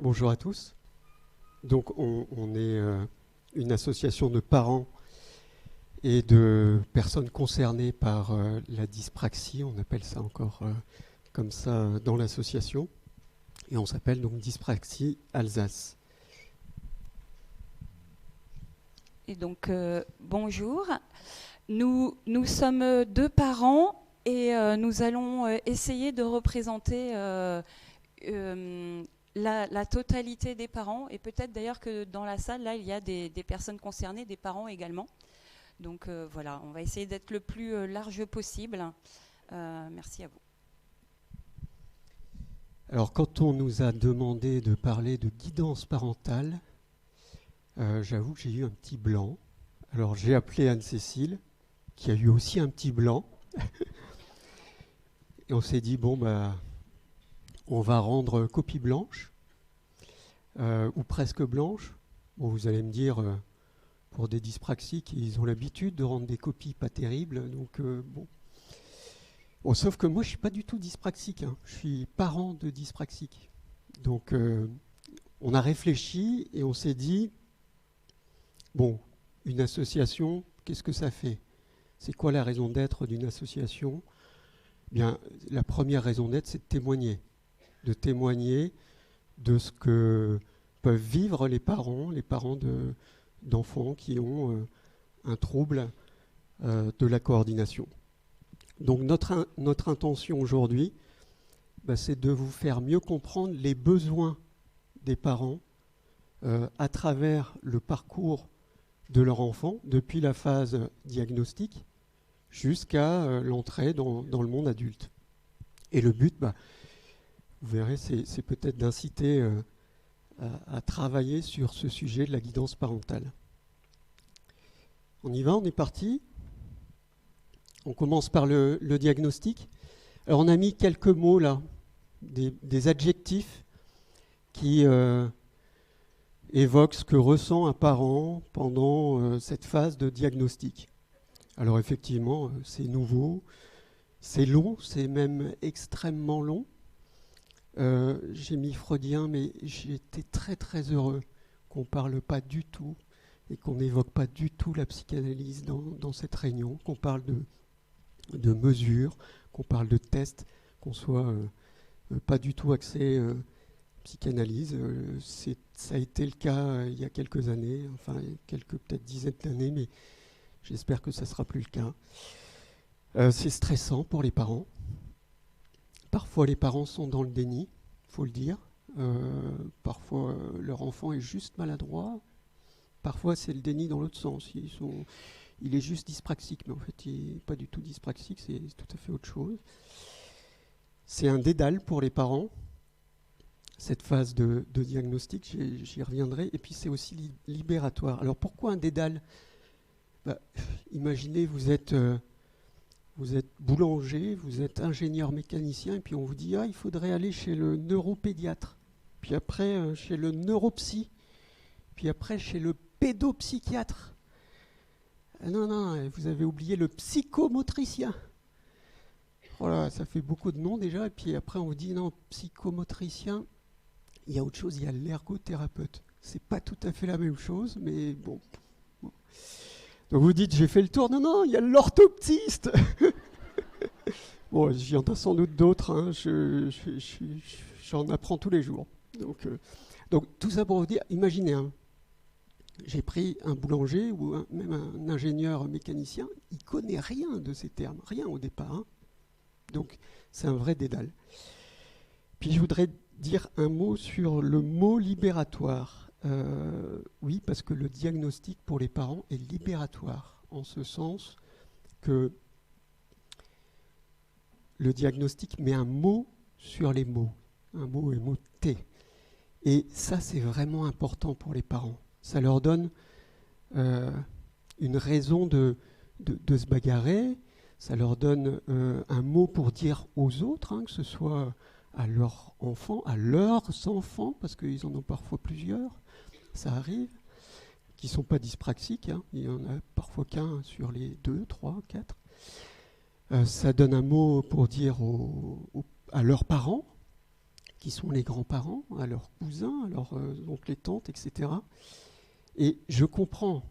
Bonjour à tous. Donc on est une association de parents et de personnes concernées par la dyspraxie, on appelle ça encore comme ça dans l'association, et on s'appelle donc Dyspraxie Alsace. Et donc bonjour, nous sommes deux parents et nous allons essayer de représenter la totalité des parents, et peut-être d'ailleurs que dans la salle là il y a des personnes concernées, des parents également. Donc voilà, on va essayer d'être le plus large possible. Merci à vous. Alors quand on nous a demandé de parler de guidance parentale, j'avoue que j'ai eu un petit blanc. Alors j'ai appelé Anne-Cécile, qui a eu aussi un petit blanc. Et on s'est dit, bon, bah, on va rendre copie blanche, ou presque blanche. Bon, vous allez me dire, pour des dyspraxiques, ils ont l'habitude de rendre des copies pas terribles. Donc, bon. Bon, sauf que moi, je ne suis pas du tout dyspraxique. Hein. Je suis parent de dyspraxique. Donc, on a réfléchi et on s'est dit, bon, une association, qu'est-ce que ça fait? C'est quoi la raison d'être d'une association? Bien, la première raison d'être, c'est de témoigner de ce que peuvent vivre les parents d'enfants qui ont un trouble de la coordination. Donc notre intention aujourd'hui, c'est de vous faire mieux comprendre les besoins des parents à travers le parcours de leur enfant, depuis la phase diagnostique jusqu'à l'entrée dans le monde adulte. Et le but, vous verrez, c'est peut-être d'inciter à travailler sur ce sujet de la guidance parentale. On y va, on est parti. On commence par le diagnostic. Alors on a mis quelques mots là, des adjectifs qui évoquent ce que ressent un parent pendant cette phase de diagnostic. Alors effectivement, c'est nouveau, c'est long, c'est même extrêmement long. J'ai mis freudien, mais j'ai été très très heureux qu'on ne parle pas du tout et qu'on n'évoque pas du tout la psychanalyse dans cette réunion, qu'on parle de mesures, qu'on parle de tests, qu'on soit pas du tout axé psychanalyse. Ça a été le cas il y a quelques années, enfin quelques peut-être dizaines d'années, mais j'espère que ça ne sera plus le cas. C'est stressant pour les parents. Parfois, les parents sont dans le déni, il faut le dire. Parfois, leur enfant est juste maladroit. Parfois, c'est le déni dans l'autre sens. Il est juste dyspraxique, mais en fait, il n'est pas du tout dyspraxique, c'est tout à fait autre chose. C'est un dédale pour les parents, cette phase de diagnostic, j'y reviendrai. Et puis, c'est aussi libératoire. Alors, pourquoi un dédale ? Imaginez, vous êtes boulanger, vous êtes ingénieur mécanicien, et puis on vous dit il faudrait aller chez le neuropédiatre, puis après chez le neuropsy, puis après chez le pédopsychiatre. Non, vous avez oublié le psychomotricien. Voilà, ça fait beaucoup de noms déjà, et puis après on vous dit non, psychomotricien, il y a autre chose, il y a l'ergothérapeute. C'est pas tout à fait la même chose, mais bon. Donc vous dites, j'ai fait le tour. Non, il y a l'orthoptiste. Bon, j'y en ai sans doute d'autres. Hein. J'en apprends tous les jours. Donc tout ça pour vous dire, imaginez, j'ai pris un boulanger ou même un ingénieur mécanicien, il ne connaît rien de ces termes, rien au départ. Hein. Donc c'est un vrai dédale. Puis je voudrais dire un mot sur le mot libératoire. Oui, parce que le diagnostic pour les parents est libératoire, en ce sens que le diagnostic met un mot sur les mots, un mot est mot T. Et ça, c'est vraiment important pour les parents. Ça leur donne une raison de se bagarrer, ça leur donne un mot pour dire aux autres, que ce soit à leurs enfants, parce qu'ils en ont parfois plusieurs, ça arrive, qui ne sont pas dyspraxiques, il y en a parfois qu'un sur les 2, 3, 4. Ça donne un mot pour dire à leurs parents, qui sont les grands-parents, à leurs cousins, à leurs oncles et tantes, etc. Et je comprends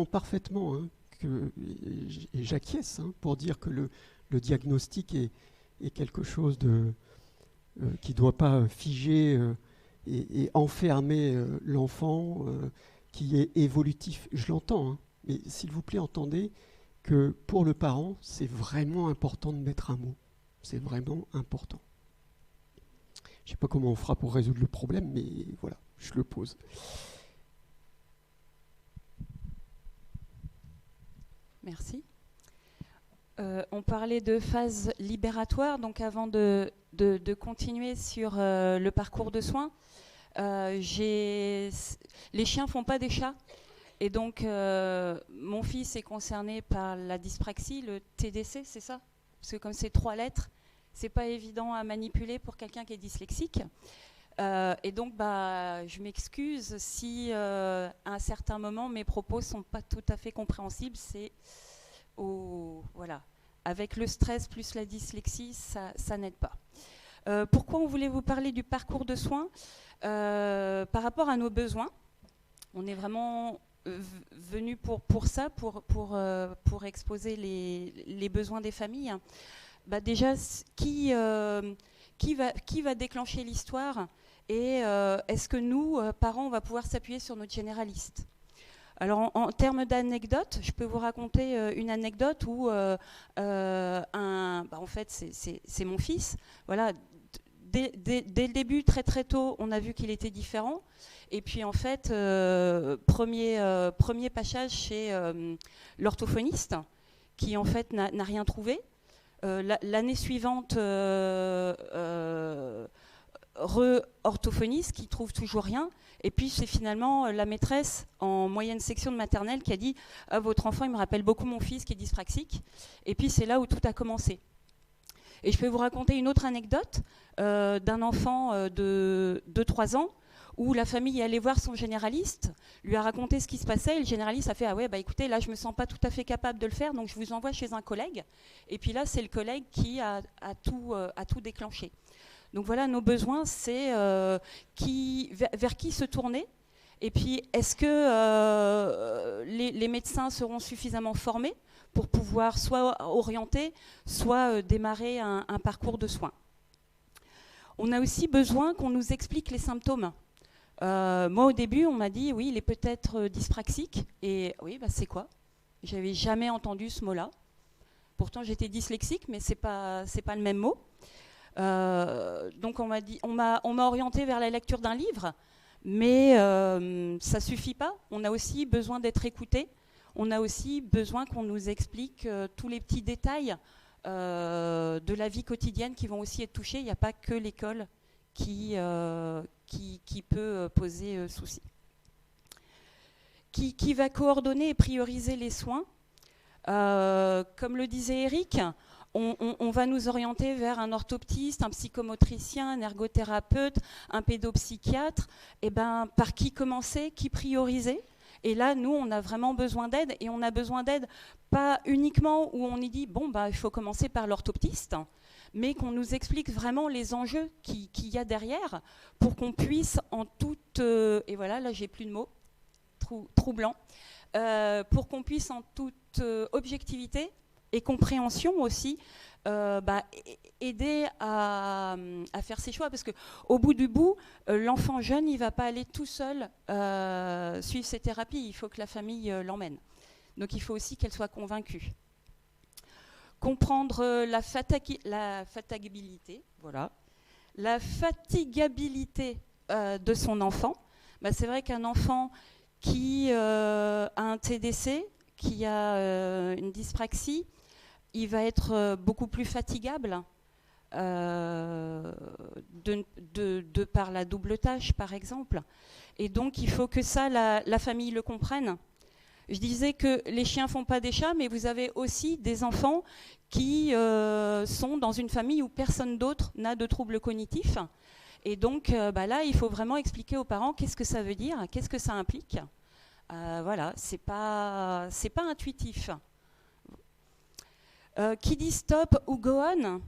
parfaitement et j'acquiesce pour dire que le diagnostic est quelque chose qui ne doit pas figer et enfermer l'enfant qui est évolutif. Je l'entends, mais s'il vous plaît, entendez que pour le parent, c'est vraiment important de mettre un mot. C'est vraiment important. Je ne sais pas comment on fera pour résoudre le problème, mais voilà, je le pose. Merci. On parlait de phase libératoire, donc avant de continuer sur le parcours de soins, les chiens font pas des chats, et donc mon fils est concerné par la dyspraxie, le TDC, c'est ça? Parce que comme c'est 3 lettres, c'est pas évident à manipuler pour quelqu'un qui est dyslexique. Et donc, je m'excuse si à un certain moment mes propos sont pas tout à fait compréhensibles. C'est voilà, avec le stress plus la dyslexie, ça n'aide pas. Pourquoi on voulait vous parler du parcours de soins par rapport à nos besoins? On est vraiment venu pour ça, pour exposer les besoins des familles. Déjà, qui va déclencher l'histoire? Et est-ce que nous, parents, on va pouvoir s'appuyer sur notre généraliste? Alors, en termes d'anecdotes, je peux vous raconter une anecdote où en fait, c'est mon fils. Voilà, dès le début, très très tôt, on a vu qu'il était différent. Et puis, en fait, premier passage chez l'orthophoniste, qui en fait n'a rien trouvé. L'année suivante, re-orthophoniste qui trouve toujours rien, et puis c'est finalement la maîtresse en moyenne section de maternelle qui a dit « Votre enfant, il me rappelle beaucoup mon fils qui est dyspraxique », et puis c'est là où tout a commencé. Et je peux vous raconter une autre anecdote d'un enfant de 3 ans, où la famille est allée voir son généraliste, lui a raconté ce qui se passait, et le généraliste a fait « Ah ouais, écoutez, là je me sens pas tout à fait capable de le faire, donc je vous envoie chez un collègue ». Et puis là, c'est le collègue qui a tout déclenché. Donc voilà, nos besoins, c'est vers qui se tourner. Et puis, est-ce que les médecins seront suffisamment formés pour pouvoir soit orienter, soit démarrer un parcours de soins? On a aussi besoin qu'on nous explique les symptômes. Moi, au début, on m'a dit, oui, il est peut-être dyspraxique. Et oui, c'est quoi? J'avais jamais entendu ce mot-là. Pourtant, j'étais dyslexique, mais c'est pas le même mot. Donc on m'a orienté vers la lecture d'un livre, mais ça suffit pas. On a aussi besoin d'être écouté. On a aussi besoin qu'on nous explique tous les petits détails de la vie quotidienne qui vont aussi être touchés. Il n'y a pas que l'école qui peut poser souci. Qui va coordonner et prioriser les soins? Comme le disait Eric, on va nous orienter vers un orthoptiste, un psychomotricien, un ergothérapeute, un pédopsychiatre. Et par qui commencer, qui prioriser? Et là, nous, on a vraiment besoin d'aide. Et on a besoin d'aide pas uniquement où on y dit, il faut commencer par l'orthoptiste, mais qu'on nous explique vraiment les enjeux qu'il y a derrière pour qu'on puisse en toute... et voilà, là, j'ai plus de mots, troublant. Pour qu'on puisse en toute objectivité et compréhension aussi aider à faire ses choix, parce qu'au bout du bout, l'enfant jeune, il ne va pas aller tout seul suivre ses thérapies, il faut que la famille l'emmène. Donc il faut aussi qu'elle soit convaincue. Comprendre la fatigabilité, voilà, la fatigabilité de son enfant. C'est vrai qu'un enfant qui a un TDC, qui a une dyspraxie, il va être beaucoup plus fatigable de par la double tâche, par exemple. Et donc, il faut que ça, la famille le comprenne. Je disais que les chiens ne font pas des chats, mais vous avez aussi des enfants qui sont dans une famille où personne d'autre n'a de troubles cognitifs. Et donc, là, il faut vraiment expliquer aux parents qu'est-ce que ça veut dire, qu'est-ce que ça implique. Voilà, c'est pas intuitif. Qui dit stop ou go on,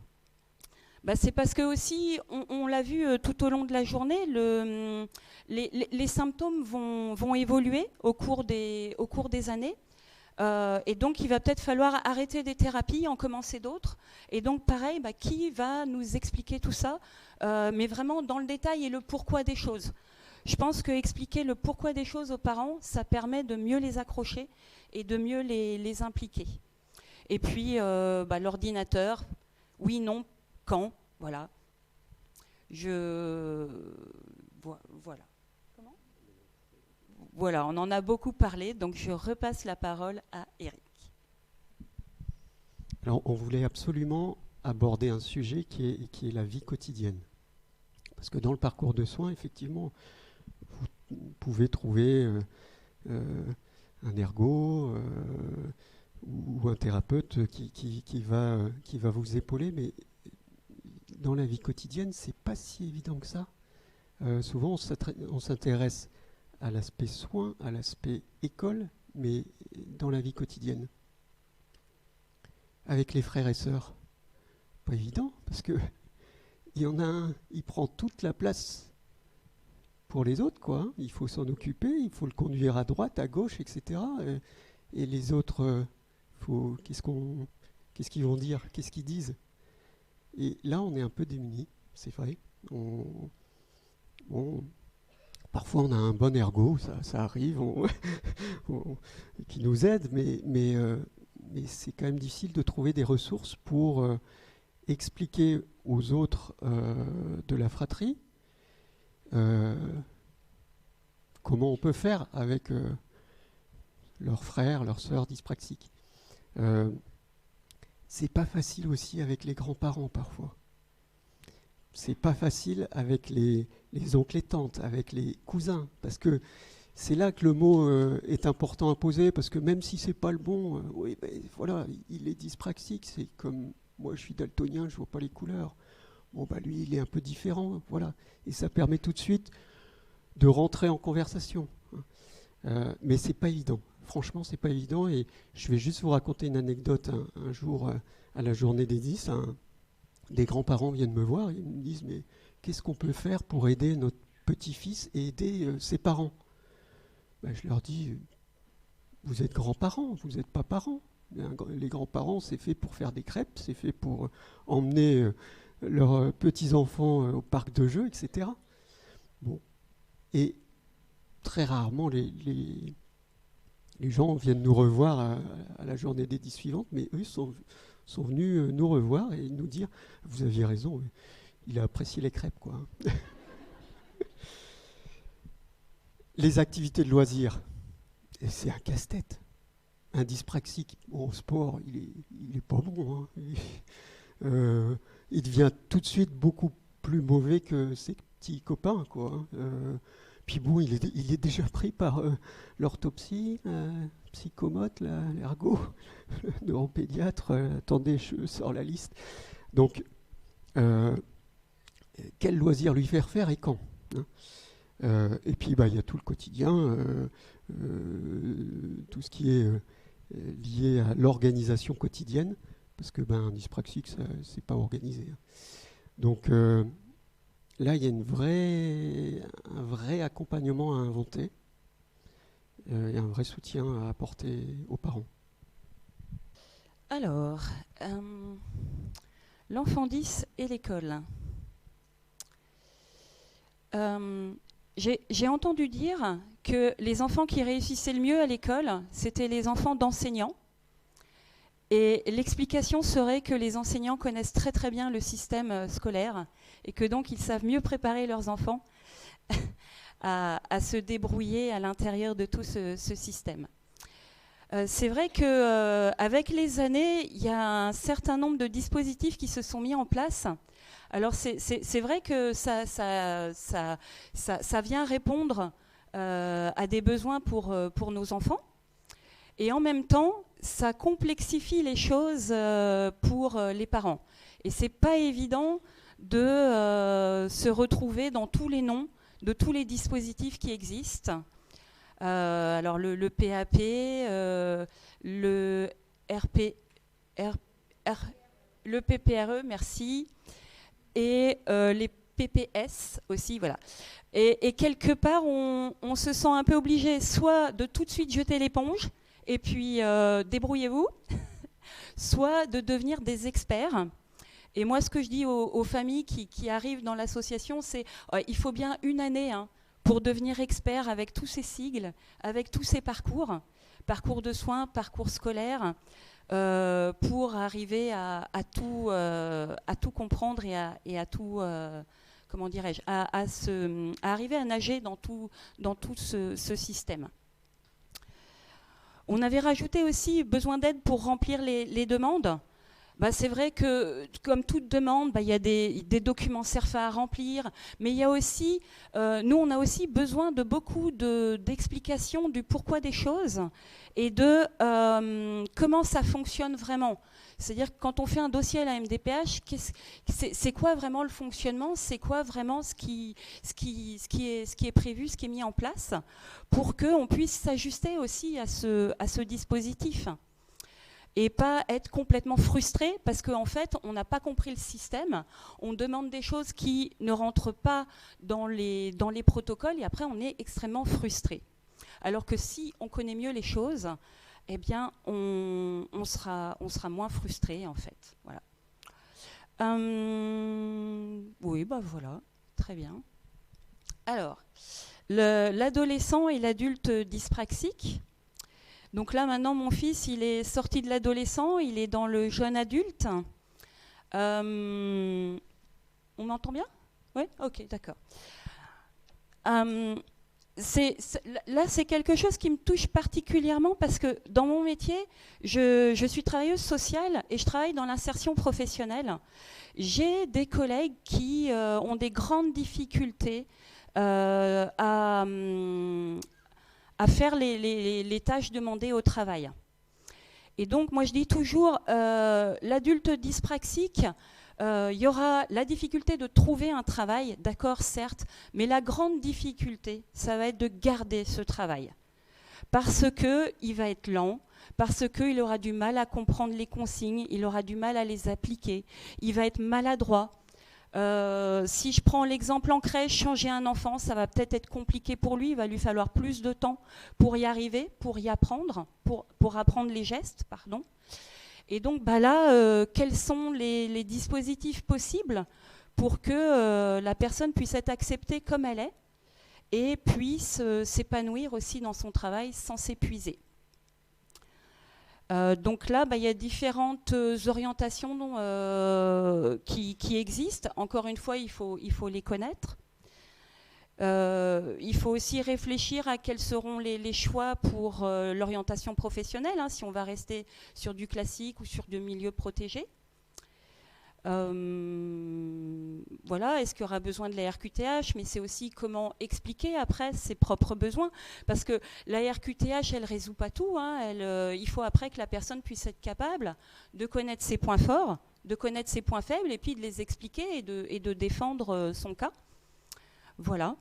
C'est parce que aussi, on l'a vu tout au long de la journée, les symptômes vont évoluer au cours des années. Et donc, il va peut-être falloir arrêter des thérapies, en commencer d'autres. Et donc, pareil, qui va nous expliquer tout ça, mais vraiment dans le détail et le pourquoi des choses. Je pense qu'expliquer le pourquoi des choses aux parents, ça permet de mieux les accrocher et de mieux les impliquer. Et puis, l'ordinateur, oui, non, quand, voilà. Voilà. Comment ? Voilà, on en a beaucoup parlé, donc je repasse la parole à Eric. Alors, on voulait absolument aborder un sujet qui est la vie quotidienne. Parce que dans le parcours de soins, effectivement, vous pouvez trouver un ergo ou un thérapeute qui va vous épauler, mais dans la vie quotidienne, c'est pas si évident que ça. Souvent, on s'intéresse à l'aspect soins, à l'aspect école, mais dans la vie quotidienne. Avec les frères et sœurs, pas évident, parce que il y en a un, il prend toute la place pour les autres, quoi. Il faut s'en occuper, il faut le conduire à droite, à gauche, etc. Et les autres, qu'est-ce qu'ils vont dire, qu'est-ce qu'ils disent. Et là, on est un peu démunis, c'est vrai. Parfois, on a un bon ergo, ça arrive, qui nous aide, mais c'est quand même difficile de trouver des ressources pour expliquer aux autres de la fratrie comment on peut faire avec leurs frères, leurs sœurs dyspraxiques. C'est pas facile aussi avec les grands-parents parfois. C'est pas facile avec les oncles et tantes, avec les cousins, parce que c'est là que le mot est important à poser, parce que même si c'est pas le bon, voilà, il est dyspraxique, c'est comme moi je suis daltonien, je vois pas les couleurs. Bon lui il est un peu différent, voilà, et ça permet tout de suite de rentrer en conversation. Mais c'est pas évident. Franchement, c'est pas évident, et je vais juste vous raconter une anecdote. Un jour, à la journée des 10, des grands-parents viennent me voir, ils me disent « Mais qu'est-ce qu'on peut faire pour aider notre petit-fils et aider ses parents ?» Je leur dis « Vous êtes grands-parents, vous n'êtes pas parents. Les grands-parents, c'est fait pour faire des crêpes, c'est fait pour emmener leurs petits-enfants au parc de jeux, etc. » Bon. Et très rarement, les gens viennent nous revoir à la journée des 10 suivantes, mais eux sont venus nous revoir et nous dire « Vous aviez raison, il a apprécié les crêpes, quoi. » Les activités de loisirs, c'est un casse-tête. Un dyspraxique, au sport, il est pas bon. Il devient tout de suite beaucoup plus mauvais que ses petits copains, quoi. Puis bon, il est déjà pris par l'orthopsie, la psychomote, l'ergo, le neuropédiatre. Attendez, je sors la liste. Donc, quel loisir lui faire faire et quand, hein. Et puis, il y a tout le quotidien, tout ce qui est lié à l'organisation quotidienne, parce que un dyspraxique, c'est pas organisé. Donc, là, il y a un vrai accompagnement à inventer et un vrai soutien à apporter aux parents. Alors, l'enfant 10 et l'école. J'ai entendu dire que les enfants qui réussissaient le mieux à l'école, c'était les enfants d'enseignants. Et l'explication serait que les enseignants connaissent très très bien le système scolaire et que donc ils savent mieux préparer leurs enfants à se débrouiller à l'intérieur de tout ce système. C'est vrai qu'avec les années, il y a un certain nombre de dispositifs qui se sont mis en place. Alors c'est vrai que ça vient répondre à des besoins pour nos enfants. Et en même temps, ça complexifie les choses pour les parents. Et c'est pas évident de se retrouver dans tous les noms de tous les dispositifs qui existent. Alors le PAP, le PPRE, merci. et les PPS aussi, voilà. Et quelque part, on se sent un peu obligé soit de tout de suite jeter l'éponge, et puis débrouillez-vous, soit de devenir des experts. Et moi, ce que je dis aux familles qui arrivent dans l'association, c'est il faut bien une année pour devenir expert avec tous ces sigles, avec tous ces parcours, parcours de soins, parcours scolaires, pour arriver à tout comprendre et à tout, comment dirais-je, à arriver à nager dans tout ce système. On avait rajouté aussi besoin d'aide pour remplir les demandes. Bah, c'est vrai que, comme toute demande, il y a des documents CERFA à remplir, mais il y a aussi, nous, on a aussi besoin de beaucoup d'explications du pourquoi des choses et de comment ça fonctionne vraiment. C'est-à-dire que quand on fait un dossier à la MDPH, c'est quoi vraiment le fonctionnement, c'est quoi vraiment ce qui est prévu, ce qui est mis en place, pour qu'on puisse s'ajuster aussi à ce dispositif. Et pas être complètement frustré parce qu'en fait, on n'a pas compris le système, on demande des choses qui ne rentrent pas dans les protocoles et après, on est extrêmement frustré. Alors que si on connaît mieux les choses, eh bien, on sera moins frustré, en fait. Voilà. Oui, bah voilà, très bien. Alors, l'adolescent et l'adulte dyspraxique. Donc là, maintenant, mon fils, il est sorti de l'adolescent, il est dans le jeune adulte. On m'entend bien? Oui? Ok, d'accord. Là, c'est quelque chose qui me touche particulièrement parce que dans mon métier, je suis travailleuse sociale et je travaille dans l'insertion professionnelle. J'ai des collègues qui ont des grandes difficultés à faire les tâches demandées au travail. Et donc, moi, je dis toujours, l'adulte dyspraxique, il y aura la difficulté de trouver un travail, d'accord, certes, mais la grande difficulté, ça va être de garder ce travail. Parce qu'il va être lent, parce qu'il aura du mal à comprendre les consignes, il aura du mal à les appliquer, il va être maladroit. Si je prends l'exemple en crèche, changer un enfant, ça va peut-être être compliqué pour lui, il va lui falloir plus de temps pour y arriver, pour y apprendre, pour apprendre les gestes, pardon. Et donc là, quels sont les dispositifs possibles pour que la personne puisse être acceptée comme elle est et puisse s'épanouir aussi dans son travail sans s'épuiser. Donc là, il y a différentes orientations qui existent. Encore une fois, il faut les connaître. Il faut aussi réfléchir à quels seront les choix pour l'orientation professionnelle, si on va rester sur du classique ou sur du milieu protégé. Voilà, est-ce qu'il y aura besoin de la RQTH, mais c'est aussi comment expliquer après ses propres besoins, parce que la RQTH, elle ne résout pas tout, il faut après que la personne puisse être capable de connaître ses points forts, de connaître ses points faibles, et puis de les expliquer et de défendre son cas. Voilà.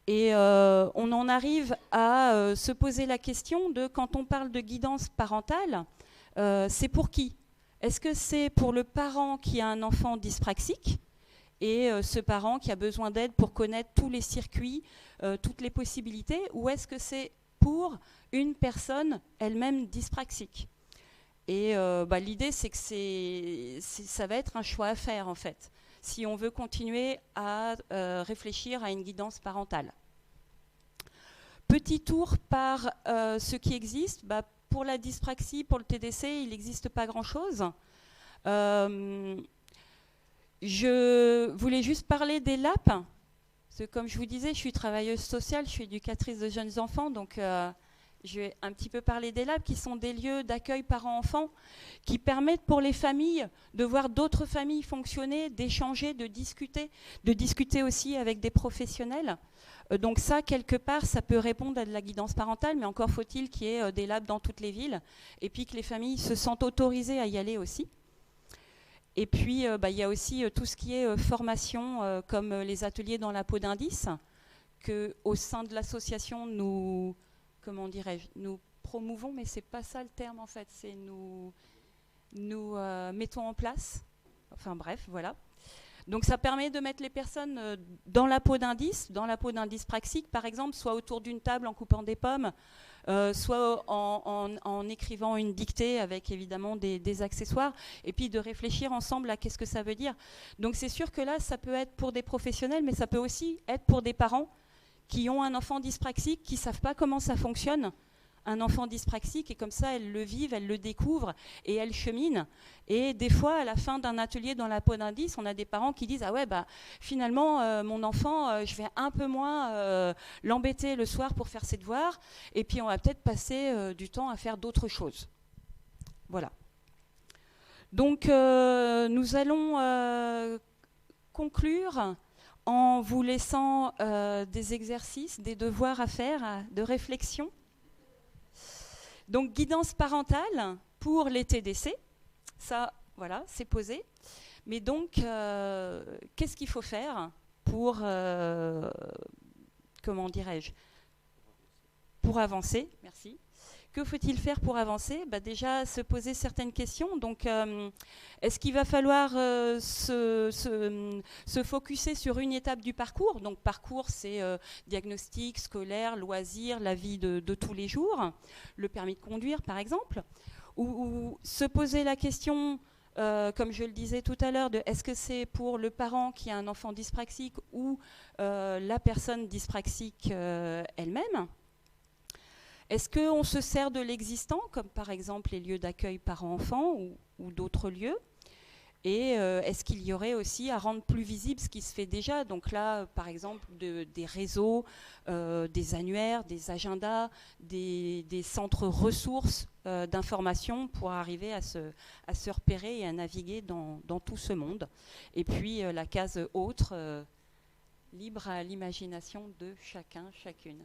Et on en arrive à se poser la question de, quand on parle de guidance parentale, c'est pour qui ? Est-ce que c'est pour le parent qui a un enfant dyspraxique et ce parent qui a besoin d'aide pour connaître tous les circuits, toutes les possibilités, ou est-ce que c'est pour une personne elle-même dyspraxique? Et l'idée, c'est que ça va être un choix à faire, en fait, si on veut continuer à réfléchir à une guidance parentale. Petit tour par ce qui existe. Pour la dyspraxie, pour le TDC, il n'existe pas grand-chose. Je voulais juste parler des LAP. Parce que, comme je vous disais, je suis travailleuse sociale, je suis éducatrice de jeunes enfants, donc je vais un petit peu parler des LAP, qui sont des lieux d'accueil parents-enfants, qui permettent pour les familles de voir d'autres familles fonctionner, d'échanger, de discuter aussi avec des professionnels. Donc ça, quelque part, ça peut répondre à de la guidance parentale, mais encore faut-il qu'il y ait des labs dans toutes les villes, et puis que les familles se sentent autorisées à y aller aussi. Et puis, il y a aussi tout ce qui est formation, comme les ateliers dans la peau d'indice, qu'au sein de l'association, nous promouvons, mais c'est pas ça le terme en fait, c'est nous mettons en place. Enfin bref, voilà. Donc ça permet de mettre les personnes dans la peau d'un dyspraxique par exemple, soit autour d'une table en coupant des pommes, soit en écrivant une dictée avec évidemment des accessoires, et puis de réfléchir ensemble à qu'est-ce que ça veut dire. Donc c'est sûr que là, ça peut être pour des professionnels, mais ça peut aussi être pour des parents qui ont un enfant dyspraxique, qui ne savent pas comment ça fonctionne, un enfant dyspraxique, et comme ça, elles le vivent, elles le découvrent, et elles cheminent. Et des fois, à la fin d'un atelier dans la peau d'un dys, on a des parents qui disent « Ah ouais, bah, finalement, mon enfant, je vais un peu moins l'embêter le soir pour faire ses devoirs, et puis on va peut-être passer du temps à faire d'autres choses. » Voilà. Donc, nous allons conclure en vous laissant des exercices, des devoirs à faire, de réflexion. Donc, guidance parentale pour les TDC, ça, voilà, c'est posé. Mais donc, qu'est-ce qu'il faut faire pour, comment dirais-je, pour avancer? Merci. Que faut-il faire pour avancer? Bah déjà, se poser certaines questions. Donc, est-ce qu'il va falloir se focuser sur une étape du parcours? Donc, parcours, c'est diagnostic, scolaire, loisirs, la vie de tous les jours, le permis de conduire, par exemple. Ou se poser la question, comme je le disais tout à l'heure, de est-ce que c'est pour le parent qui a un enfant dyspraxique ou la personne dyspraxique elle-même? Est-ce qu'on se sert de l'existant, comme par exemple les lieux d'accueil parents-enfants ou d'autres lieux? Et est-ce qu'il y aurait aussi à rendre plus visible ce qui se fait déjà? Donc là, par exemple, des réseaux, des annuaires, des agendas, des centres ressources d'information pour arriver à se repérer et à naviguer dans tout ce monde. Et puis la case autre, libre à l'imagination de chacun, chacune.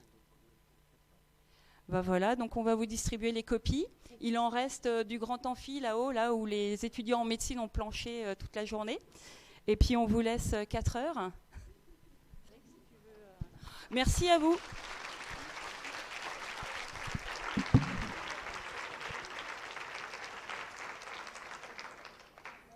Ben voilà, donc on va vous distribuer les copies. Il en reste du grand amphi là-haut, là où les étudiants en médecine ont planché toute la journée. Et puis on vous laisse 4 heures. Merci à vous.